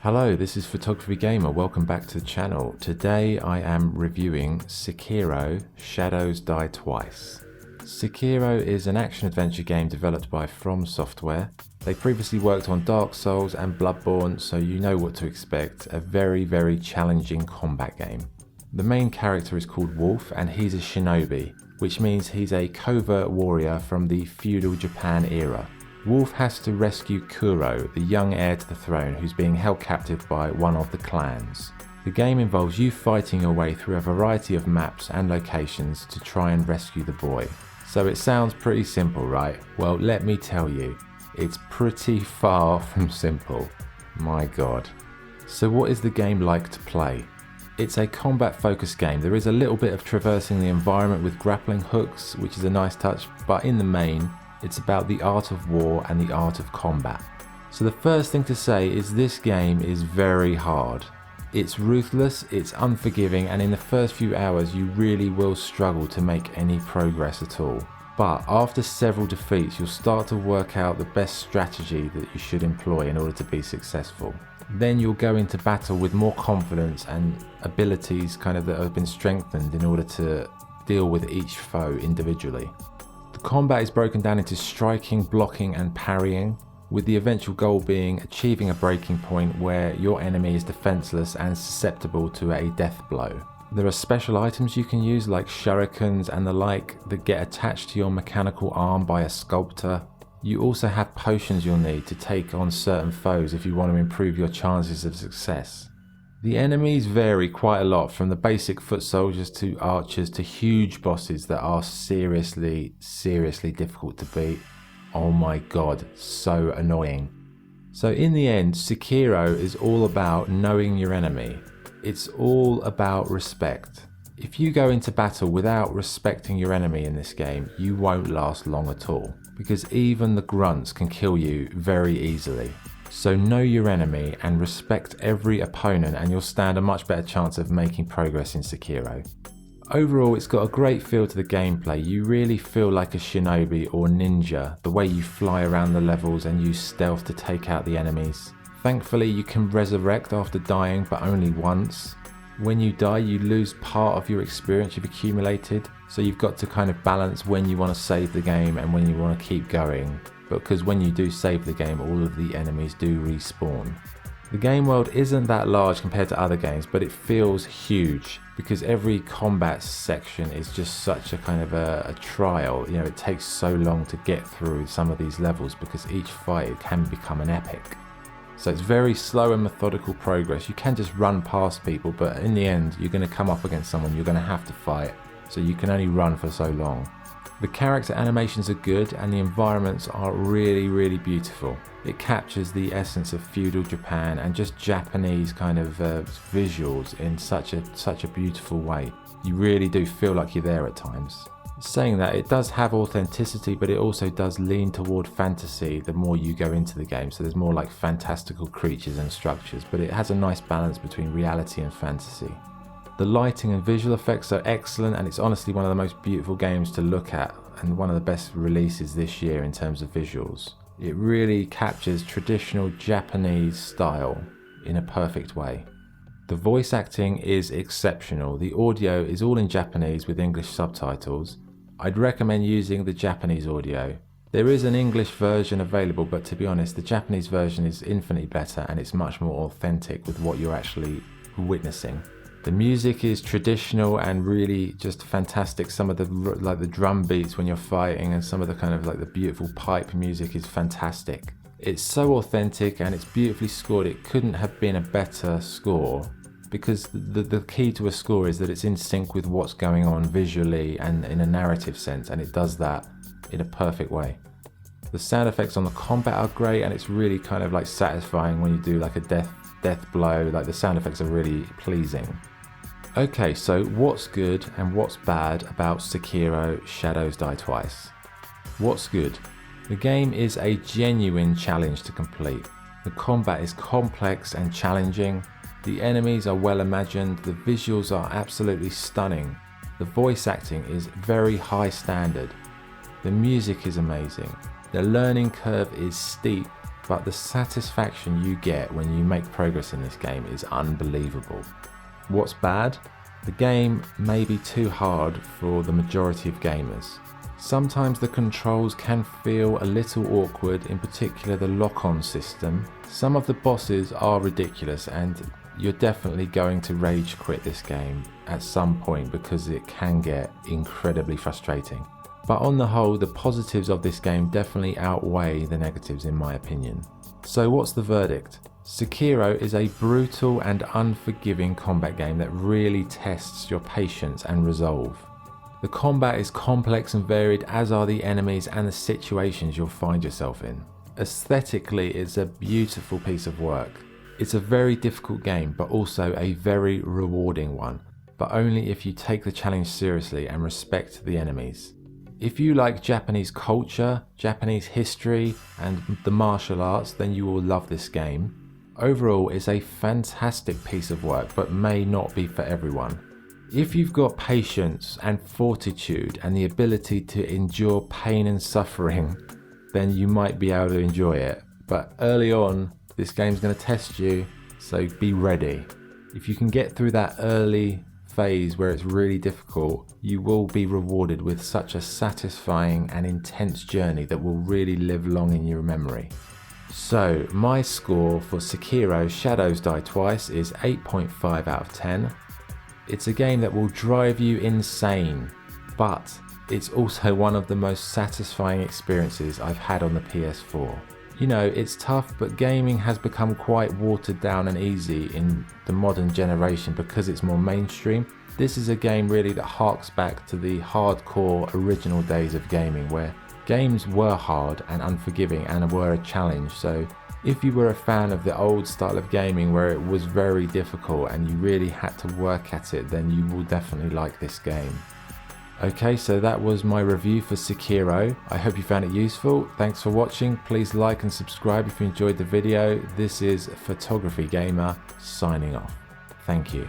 Hello, this is Photography Gamer. Welcome back to the channel. Today I am reviewing Sekiro: Shadows Die Twice. Sekiro is an action-adventure game developed by From Software. They previously worked on Dark Souls and Bloodborne, so you know what to expect. A very challenging combat game. The main character is called Wolf and he's a shinobi, which means he's a covert warrior from the feudal Japan era. Wolf has to rescue Kuro, the young heir to the throne who's being held captive by one of the clans. The game involves you fighting your way through a variety of maps and locations to try and rescue the boy. So it sounds pretty simple, right? Well, let me tell you, it's pretty far from simple. My god. So what is the game like to play? It's a combat focused game. There is a little bit of traversing the environment with grappling hooks, which is a nice touch, but in the main, it's about the art of war and the art of combat. So the first thing to say is this game is very hard. It's ruthless, it's unforgiving, and in the first few hours you really will struggle to make any progress at all. But after several defeats, you'll start to work out the best strategy that you should employ in order to be successful. Then you'll go into battle with more confidence and abilities that have been strengthened in order to deal with each foe individually. The combat is broken down into striking, blocking and parrying, with the eventual goal being achieving a breaking point where your enemy is defenseless and susceptible to a death blow. There are special items you can use like shurikens and the like that get attached to your mechanical arm by a sculptor. You also have potions you'll need to take on certain foes if you want to improve your chances of success. The enemies vary quite a lot, from the basic foot soldiers to archers to huge bosses that are seriously difficult to beat. Oh my god, so annoying. So in the end, Sekiro is all about knowing your enemy. It's all about respect. If you go into battle without respecting your enemy in this game, you won't last long at all, because even the grunts can kill you very easily. So know your enemy and respect every opponent and you'll stand a much better chance of making progress in Sekiro. Overall, it's got a great feel to the gameplay. You really feel like a shinobi or ninja, the way you fly around the levels and use stealth to take out the enemies. Thankfully, you can resurrect after dying, but only once. When you die, you lose part of your experience you've accumulated, so you've got to balance when you want to save the game and when you want to keep going. Because when you do save the game, all of the enemies do respawn. The game world isn't that large compared to other games, but it feels huge because every combat section is just such a trial. You know, it takes so long to get through some of these levels because each fight can become an epic. So it's very slow and methodical progress. You can just run past people, but in the end, you're going to come up against someone you're going to have to fight. So you can only run for so long. The character animations are good and the environments are really beautiful. It captures the essence of feudal Japan and just Japanese visuals in such a beautiful way. You really do feel like you're there at times. Saying that, it does have authenticity, but it also does lean toward fantasy the more you go into the game. So there's more like fantastical creatures and structures, but it has a nice balance between reality and fantasy. The lighting and visual effects are excellent and it's honestly one of the most beautiful games to look at and one of the best releases this year in terms of visuals. It really captures traditional Japanese style in a perfect way. The voice acting is exceptional. The audio is all in Japanese with English subtitles. I'd recommend using the Japanese audio. There is an English version available, but to be honest, the Japanese version is infinitely better and it's much more authentic with what you're actually witnessing. The music is traditional and really just fantastic. Some of the drum beats when you're fighting and some of the the beautiful pipe music is fantastic. It's so authentic and it's beautifully scored. It couldn't have been a better score because the key to a score is that it's in sync with what's going on visually and in a narrative sense, and it does that in a perfect way. The sound effects on the combat are great and it's really satisfying when you do a death blow. The sound effects are really pleasing. Okay, so what's good and what's bad about Sekiro: Shadows Die Twice? What's good? The game is a genuine challenge to complete. The combat is complex and challenging. The enemies are well imagined. The visuals are absolutely stunning. The voice acting is very high standard. The music is amazing. The learning curve is steep but the satisfaction you get when you make progress in this game is unbelievable. What's bad? The game may be too hard for the majority of gamers. Sometimes the controls can feel a little awkward, in particular the lock-on system. Some of the bosses are ridiculous and you're definitely going to rage quit this game at some point because it can get incredibly frustrating. But on the whole, the positives of this game definitely outweigh the negatives in my opinion. So what's the verdict? Sekiro is a brutal and unforgiving combat game that really tests your patience and resolve. The combat is complex and varied, as are the enemies and the situations you'll find yourself in. Aesthetically, it's a beautiful piece of work. It's a very difficult game, but also a very rewarding one, but only if you take the challenge seriously and respect the enemies. If you like Japanese culture, Japanese history, and the martial arts, then you will love this game. Overall, it's a fantastic piece of work, but may not be for everyone. If you've got patience and fortitude and the ability to endure pain and suffering, then you might be able to enjoy it. But early on, this game's going to test you, so be ready. If you can get through that early phase where it's really difficult, you will be rewarded with such a satisfying and intense journey that will really live long in your memory. So my score for Sekiro Shadows Die Twice is 8.5 out of 10. It's a game that will drive you insane, but it's also one of the most satisfying experiences I've had on the PS4. You know, it's tough, but gaming has become quite watered down and easy in the modern generation because it's more mainstream. This is a game really that harks back to the hardcore original days of gaming, where games were hard and unforgiving and were a challenge. So if you were a fan of the old style of gaming where it was very difficult and you really had to work at it, then you will definitely like this game. Okay, so that was my review for Sekiro. I hope you found it useful. Thanks for watching. Please like and subscribe if you enjoyed the video. This is Photography Gamer signing off. Thank you.